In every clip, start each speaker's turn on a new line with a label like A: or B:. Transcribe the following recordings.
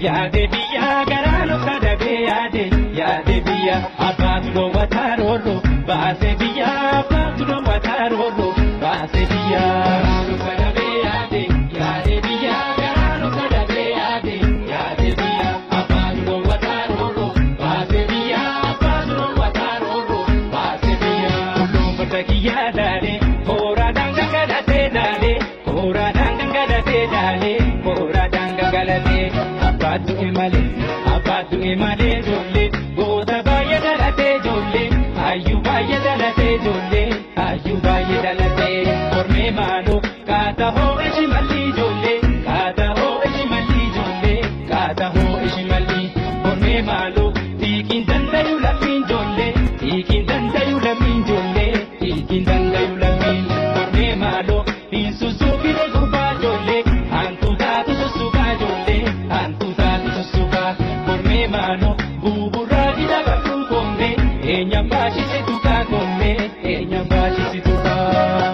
A: yaade biyya garaano kadhabe yaade biyya abbaan wataaroo baase biyya abbaan wataaroo baase biyya garaano kadhabe yaade biyya garaano kadhabe yaade biyya abbaan wataaroo baase biyya abbaan wataaroo baase biyya kullumfata kiyyaa daale hoora danga kadhate daale hoora danga kadhate daale hoora danga galate abbaatu imale jolle goota baay'ee dhalate jolle hayyuu baay'ee dhalate jolle hayyuu baay'ee dhalate kormee maaloo kaata hoo ishi malli jolle kaata hoo ishi malli jolle kaata hoo ishi malli kormee maaloo tiikiin dandayu lammiin jolle tiikiin dandayu lammiin jolle tiikiin dandayu lammiin kormee maaloo hin sussuufine gubbaa jolle hantu taatu sussukaa jolle hantu taatu sussukaa kormee maaloo buburraa dida bakku kombe eenyaan baashisitu kaa kombe eenyaan baashisitu kaa.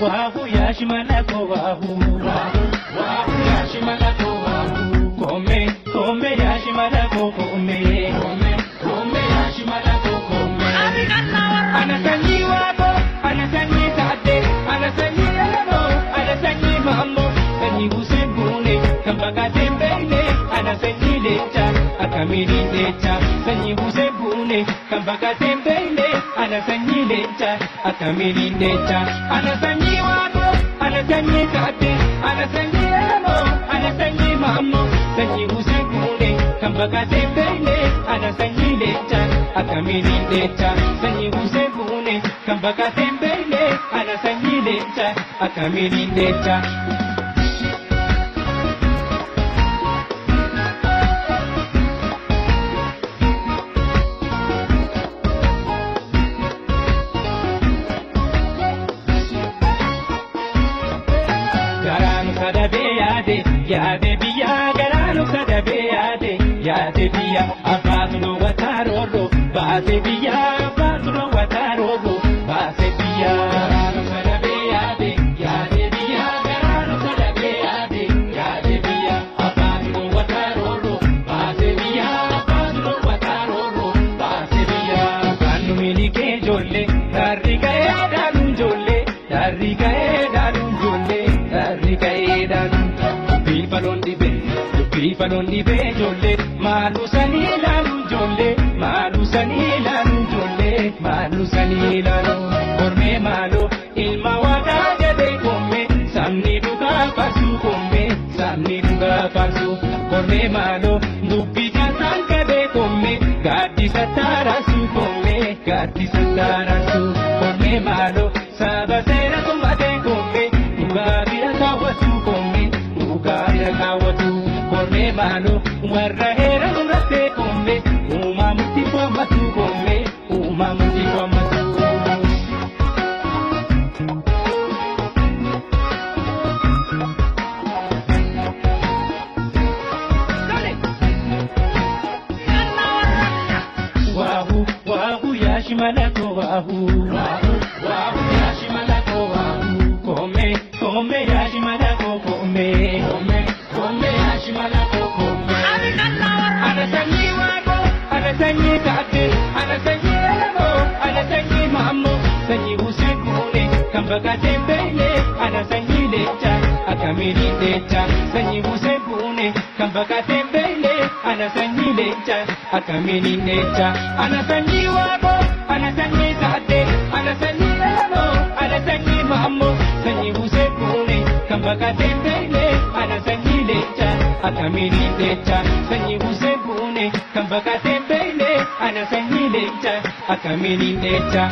A: Wahu yashimalako wahu yashimalako wahu kome yashimalako kome yashimalako kome anasanyi wabo anasanyi sade anasanyi lamo anasanyi mammo sanyi usebune kambaka tembele anasanyi lecha akamiri lecha sanyi usebune kambaka tembele anasanyi lecha akamiri lecha anasanyi wabo anasanyi sade anasanyi lamo anasanyi mammo sanyi usebune kambaka tembele anasanyi lecha akamiri lecha sanyi usebune kambaka tembele anasanyi lecha akamiri lecha. Yaade biyya garaano kadhabe yaade biyya abbaan wataaroo baase biyya abbaan wataaroo baase biyya garaano kadhabe yaade biyya garaano kadhabe yaade biyya abbaan wataaroo baase biyya abbaan wataaroo baase biyya kannu milikee jolle darri ga'ee dhaaluun jolle darri ga'ee dhaaluun jolle darri ga'ee dhaaluun. Falon dibe jolle malu sani lanu jolle malu sani lanu jolle malu sani lanu korme malu ilma wada jade komme samni duga pasu komme samni duga pasu korme malu dubbi jasan kade komme gadi satara su komme gadi satara su korme malu sabasera kumade komme duga bira kawatu komme duga bira kawatu korme maaloo warra heera murate kombe uumamutti kwammatu kombe uumamutti kwammatu. Wahu yashimalako wahu yashimalako wahu kome yashimalako kome yashimalako kome anasanyi wabo anasanyi sade anasanyi lamo anasanyi mammo sanyi usebune kambaka tembele anasanyi lecha akamiri lecha sanyi usebune kambaka tembele anasanyi lecha akamiri lecha anasanyi wabo anasanyi sade anasanyi lamo anasanyi mammo sanyi usebune kambaka tembele anasanyi lecha akamiri lecha sanyi usebune kambaka tembele anasanyi lecha akamiri lecha.